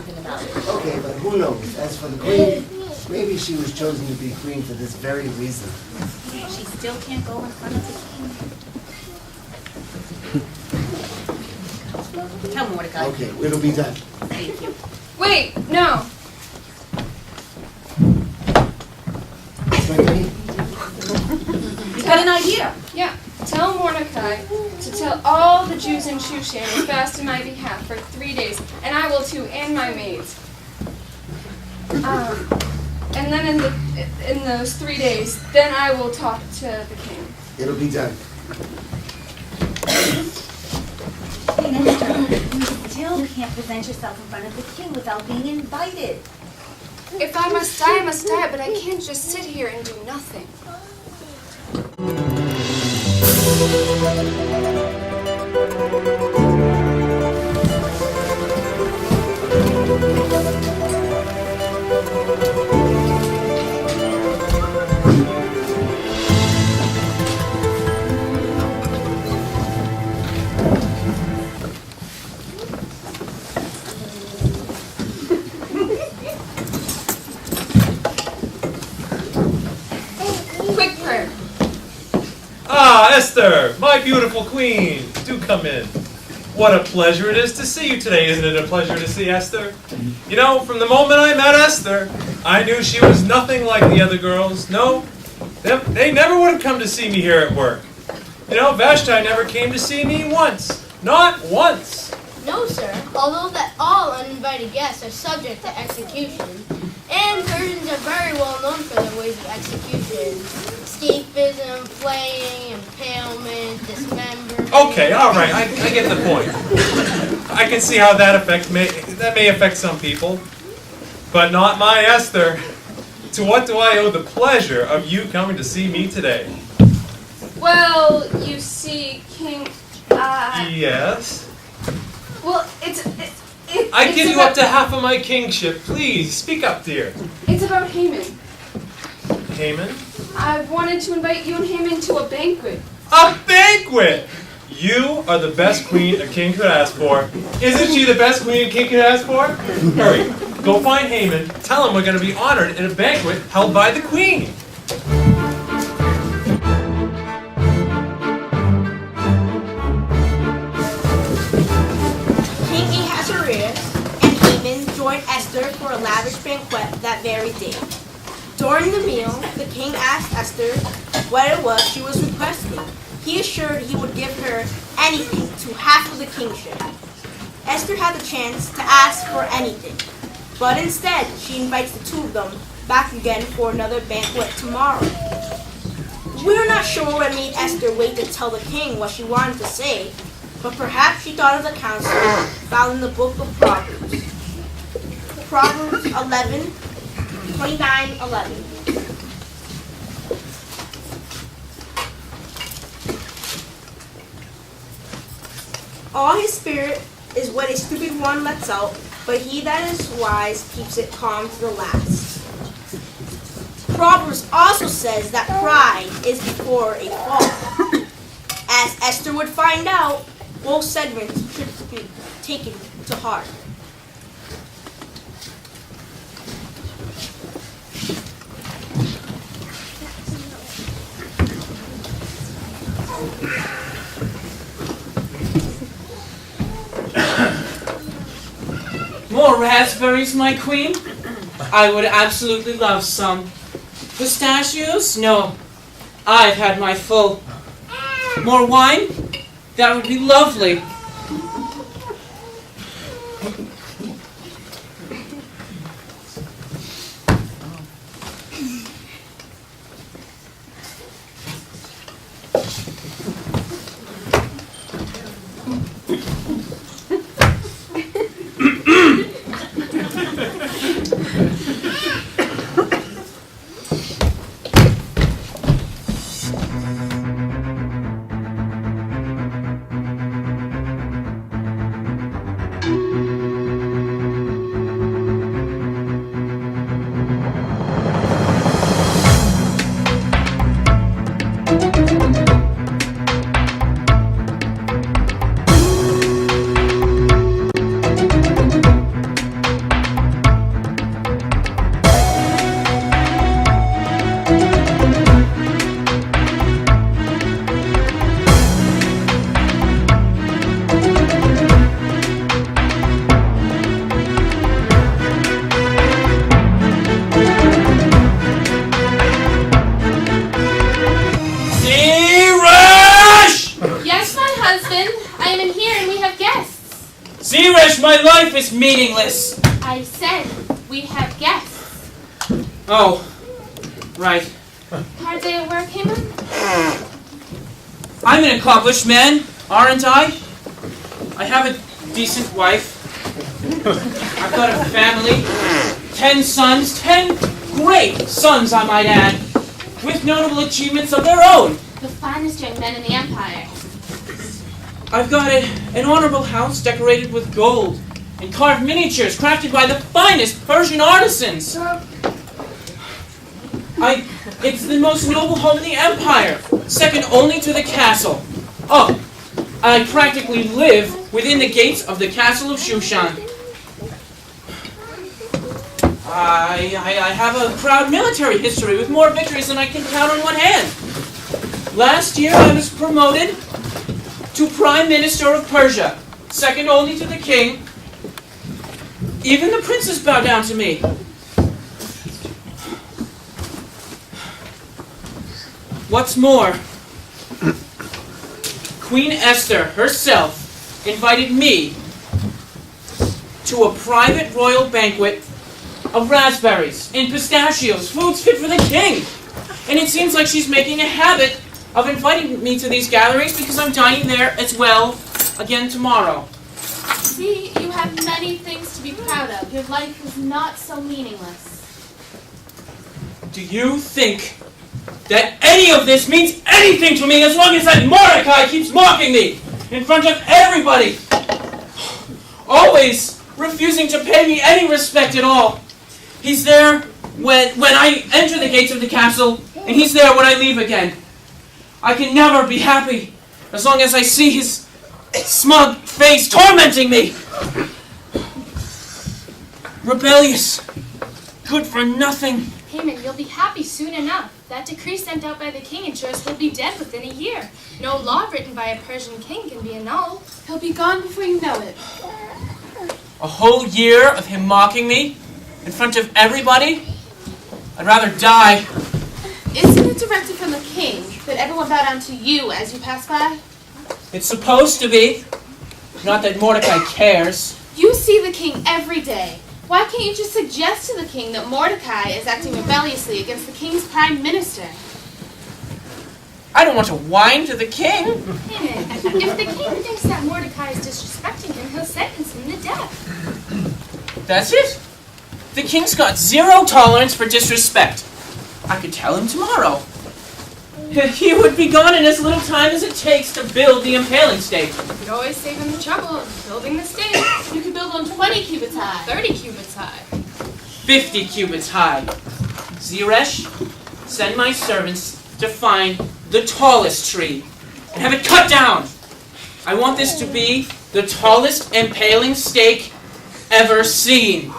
something about it. Okay, but who knows? As for the queen, maybe she was chosen to be queen for this very reason. She still can't go in front of the king. Tell Mordecai. Okay, it'll be done. Thank you. Wait, no. You got an idea? Yeah. Tell Mordecai to tell all the Jews in Shushan to fast in my behalf for 3 days, and I will too, and my maids. And then in those 3 days, then I will talk to the king. It'll be done. Queen Esther, you still can't present yourself in front of the king without being invited. If I must die, I must die, but I can't just sit here and do nothing. Quick prayer. Ah, Esther, my beautiful queen, do come in. What a pleasure it is to see you today. Isn't it a pleasure to see Esther? You know, from the moment I met Esther, I knew she was nothing like the other girls. No, they never would have come to see me here at work. You know, Vashti never came to see me once. Not once. No, sir. Although that all uninvited guests are subject to execution, and Persians are very well known for their ways of execution. Escapism, flaying, impalement, dismemberment. Okay, all right, I get the point. I can see how that may affect some people, but not my Esther. To what do I owe the pleasure of you coming to see me today? Well, you see, King, Yes? well, I give you up to half of my kingship. Please, speak up, dear. It's about Haman. Haman? I wanted to invite you and Haman to a banquet. A banquet! You are the best queen a king could ask for. Isn't she the best queen a king could ask for? Hurry, go find Haman. Tell him we're going to be honored at a banquet held by the queen. King Ahasuerus and Haman joined Esther for a lavish banquet that very day. During the meal, the king asked Esther what it was she was requesting. He assured he would give her anything to half of the kingship. Esther had the chance to ask for anything, but instead she invites the two of them back again for another banquet tomorrow. We're not sure what made Esther wait to tell the king what she wanted to say, but perhaps she thought of the counsel found in the book of Proverbs. Proverbs 29:11. All his spirit is what a stupid one lets out, but he that is wise keeps it calm to the last. Proverbs also says that pride is before a fall. As Esther would find out, both segments should be taken to heart. More raspberries, my queen? I would absolutely love some. Pistachios? No. I've had my full. More wine? That would be lovely. life is meaningless. I said we have guests. Oh, right. Hard day at work, Haman? I'm an accomplished man, aren't I? I have a decent wife. I've got a family. 10 sons, 10 great sons, I might add, with notable achievements of their own. The finest young men in the Empire. I've got an honorable house decorated with gold and carved miniatures crafted by the finest Persian artisans. It's the most noble home in the Empire, second only to the castle. Oh, I practically live within the gates of the castle of Shushan. I have a proud military history with more victories than I can count on one hand. Last year I was promoted to Prime Minister of Persia, second only to the king. Even the princes bow down to me. What's more, Queen Esther herself invited me to a private royal banquet of raspberries and pistachios, foods fit for the king. And it seems like she's making a habit of inviting me to these gatherings because I'm dining there as well again tomorrow. See, you have many things to be proud of. Your life is not so meaningless. Do you think that any of this means anything to me as long as that Mordecai keeps mocking me in front of everybody? Always refusing to pay me any respect at all. He's there when I enter the gates of the castle, and he's there when I leave again. I can never be happy as long as I see his smug face tormenting me. Rebellious, good for nothing. Haman, you'll be happy soon enough. That decree sent out by the king ensures he'll be dead within a year. No law written by a Persian king can be annulled. He'll be gone before you know it. A whole year of him mocking me in front of everybody? I'd rather die. Isn't it directed from the king that everyone bow down to you as you pass by? It's supposed to be. Not that Mordecai cares. You see the king every day. Why can't you just suggest to the king that Mordecai is acting rebelliously against the king's prime minister? I don't want to whine to the king. Haman, if the king thinks that Mordecai is disrespecting him, he'll sentence him to death. That's it. The king's got zero tolerance for disrespect. I could tell him tomorrow. He would be gone in as little time as it takes to build the impaling stake. You could always save him the trouble of building the stake. You could build one 20 cubits high, 30 cubits high. 50 cubits high. Zeresh, send my servants to find the tallest tree and have it cut down. I want this to be the tallest impaling stake ever seen.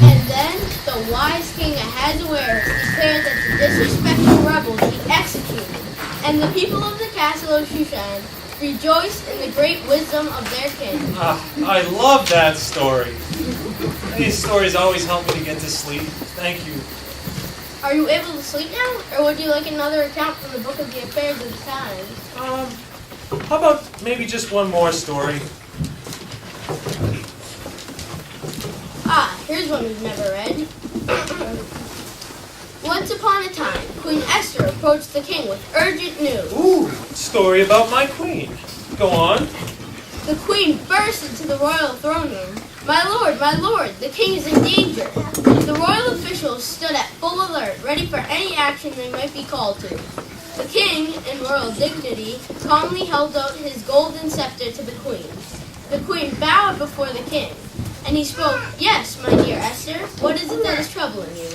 And then the wise king Ahasuerus declared that the disrespectful rebels be executed, and the people of the castle of Shushan rejoiced in the great wisdom of their king. I love that story. These stories always help me to get to sleep. Thank you. Are you able to sleep now, or would you like another account from the book of the affairs of the times? How about maybe just one more story? Here's one we've never read. Once upon a time, Queen Esther approached the king with urgent news. Ooh, story about my queen. Go on. The queen burst into the royal throne room. My lord, the king is in danger. The royal officials stood at full alert, ready for any action they might be called to. The king, in royal dignity, calmly held out his golden scepter to the queen. The queen bowed before the king, and he spoke, "Yes, my dear Esther, what is it that is troubling you?"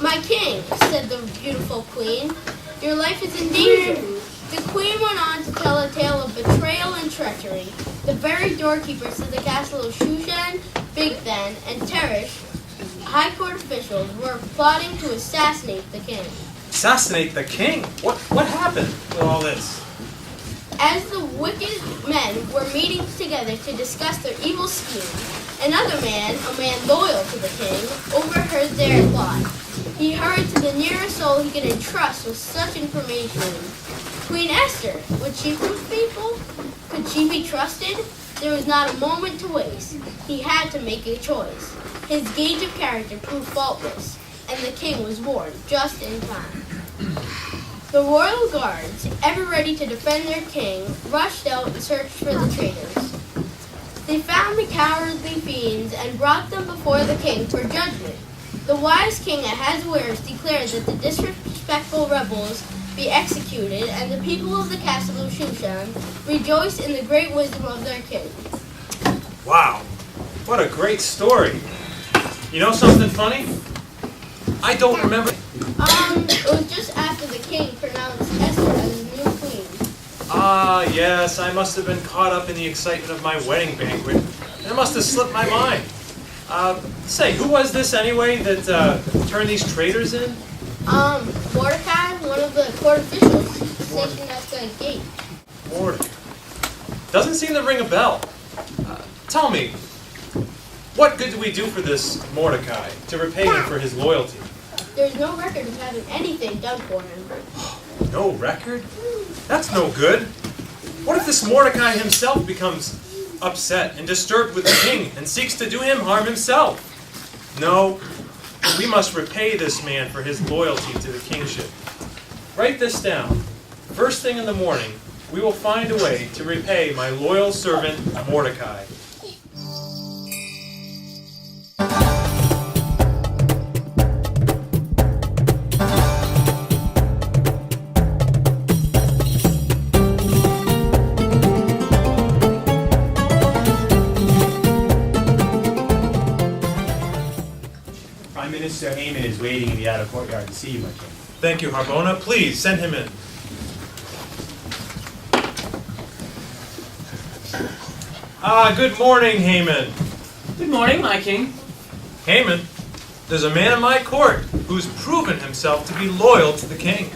"My king," said the beautiful queen, "your life is in danger." The queen went on to tell a tale of betrayal and treachery. The very doorkeepers of the castle of Shushan, Big Ben, and Teresh, high court officials, were plotting to assassinate the king. Assassinate the king? What happened with all this? As the wicked men were meeting together to discuss their evil scheme, another man, a man loyal to the king, overheard their plot. He hurried to the nearest soul he could entrust with such information. Queen Esther, would she prove faithful? Could she be trusted? There was not a moment to waste. He had to make a choice. His gauge of character proved faultless, and the king was warned just in time. The royal guards, ever ready to defend their king, rushed out and searched for the traitors. They found the cowardly fiends and brought them before the king for judgment. The wise king Ahasuerus declared that the disrespectful rebels be executed, and the people of the castle of Shushan rejoiced in the great wisdom of their king. Wow, what a great story. You know something funny? I don't remember. It was just after the king pronounced Esther as his new queen. Ah, yes, I must have been caught up in the excitement of my wedding banquet. And it must have slipped my mind. Say, who was this anyway that turned these traitors in? Mordecai, one of the court officials, stationed at the gate. Mordecai. Doesn't seem to ring a bell. Tell me, what good do we do for this Mordecai to repay him for his loyalty? There's no record of having anything done for him. No record? That's no good. What if this Mordecai himself becomes upset and disturbed with the king and seeks to do him harm himself? No, we must repay this man for his loyalty to the kingship. Write this down. First thing in the morning, we will find a way to repay my loyal servant Mordecai. Prime Minister Haman is waiting in the outer courtyard to see you, my king. Thank you, Harbona. Please, send him in. Good morning, Haman. Good morning, my king. Haman, there's a man in my court who's proven himself to be loyal to the king.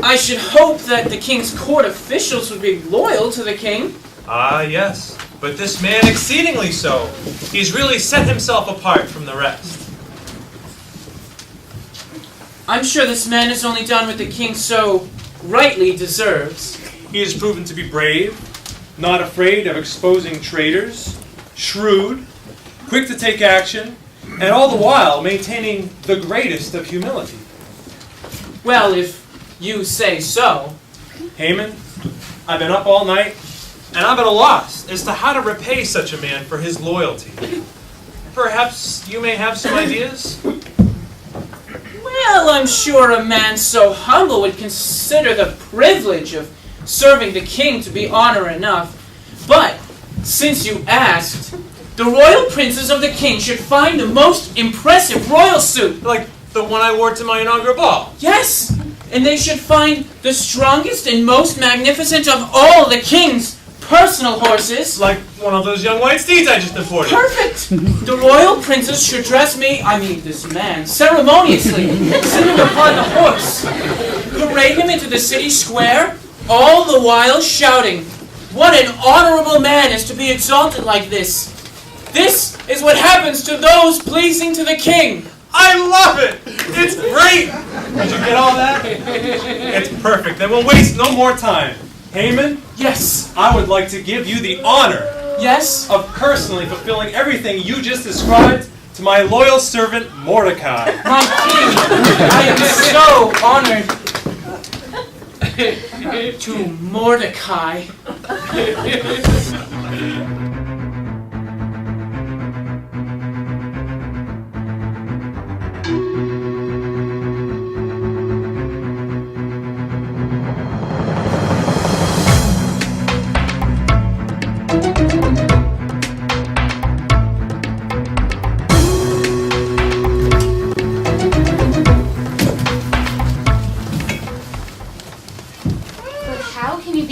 I should hope that the king's court officials would be loyal to the king. Ah, yes, but this man exceedingly so. He's really set himself apart from the rest. I'm sure this man has only done what the king so rightly deserves. He has proven to be brave, not afraid of exposing traitors, shrewd, quick to take action, and all the while maintaining the greatest of humility. Well, if you say so. Haman, I've been up all night, and I'm at a loss as to how to repay such a man for his loyalty. Perhaps you may have some ideas? Well, I'm sure a man so humble would consider the privilege of serving the king to be honor enough. But, since you asked, the royal princes of the king should find the most impressive royal suit. Like the one I wore to my inaugural ball. Yes, and they should find the strongest and most magnificent of all the king's personal horses. Like one of those young white steeds I just imported. Perfect! The royal princes should dress this man, ceremoniously, sitting upon the horse. Parade him into the city square, all the while shouting, "What an honorable man is to be exalted like this! This is what happens to those pleasing to the king!" I love it! It's great! Did you get all that? It's perfect. Then we'll waste no more time. Haman? Yes. I would like to give you the honor Yes? of personally fulfilling everything you just described to my loyal servant Mordecai. My king, I am so honored to Mordecai.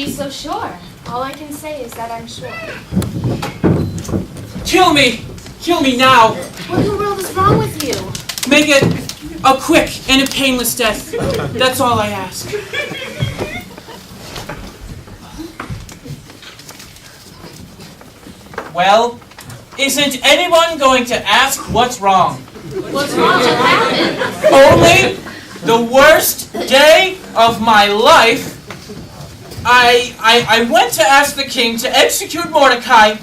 So sure. All I can say is that I'm sure. Kill me! Kill me now! What in the world is wrong with you? Make it a quick and a painless death. That's all I ask. Well, isn't anyone going to ask what's wrong? What's wrong? What happened? Only the worst day of my life. I went to ask the king to execute Mordecai,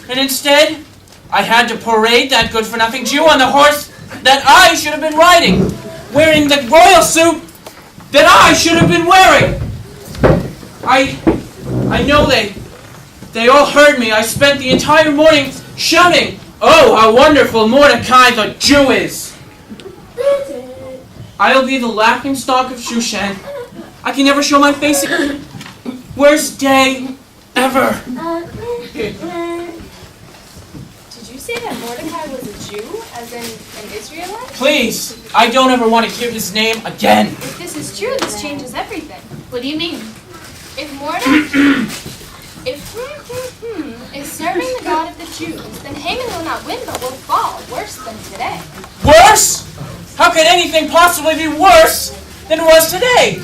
and instead I had to parade that good-for-nothing Jew on the horse that I should have been riding, wearing the royal suit that I should have been wearing. I know they all heard me. I spent the entire morning shouting, "Oh, how wonderful Mordecai the Jew is!" I'll be the laughingstock of Shushan. I can never show my face again. Worst day ever. Did you say that Mordecai was a Jew, as in an Israelite? Please, I don't ever want to hear his name again. If this is true, this changes everything. What do you mean? If Mordecai is serving the God of the Jews, then Haman will not win but will fall, worse than today. Worse? How could anything possibly be worse than it was today?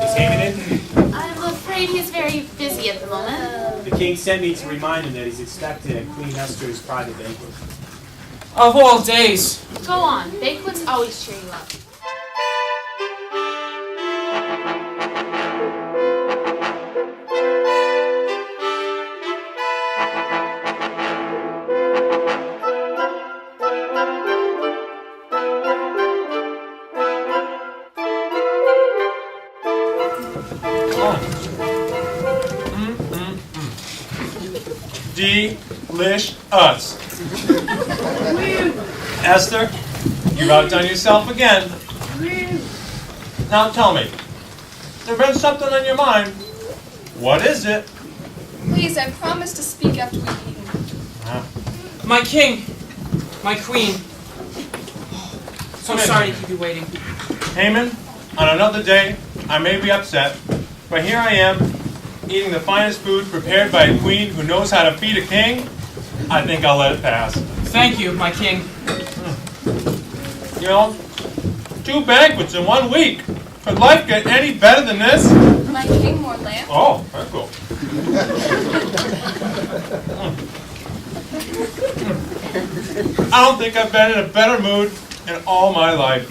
Is Haman in? I'm afraid he's very busy at the moment. The king sent me to remind him that he's expected at Queen Esther's private banquet. Of all days. Go on, banquets always cheer you up. Delicious. Esther, you've outdone yourself again. Now tell me, there's been something on your mind. What is it? Please, I promise to speak after we've eaten. My king, my queen. So Come in. sorry to keep you waiting. Haman, on another day, I may be upset, but here I am, eating the finest food prepared by a queen who knows how to feed a king. I think I'll let it pass. Thank you, my king. You know, 2 banquets in 1 week. Could life get any better than this? My king, more lamb. Oh, very cool. I don't think I've been in a better mood in all my life.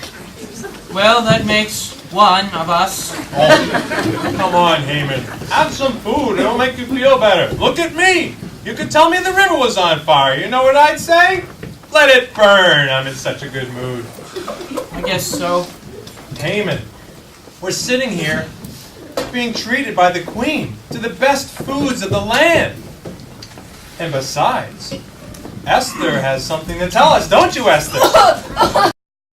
Well, that makes one of us. Oh, come on, Haman. Have some food. It'll make you feel better. Look at me. You could tell me the river was on fire. You know what I'd say? Let it burn. I'm in such a good mood. I guess so. Haman, we're sitting here being treated by the queen to the best foods of the land. And besides, Esther has something to tell us, don't you, Esther?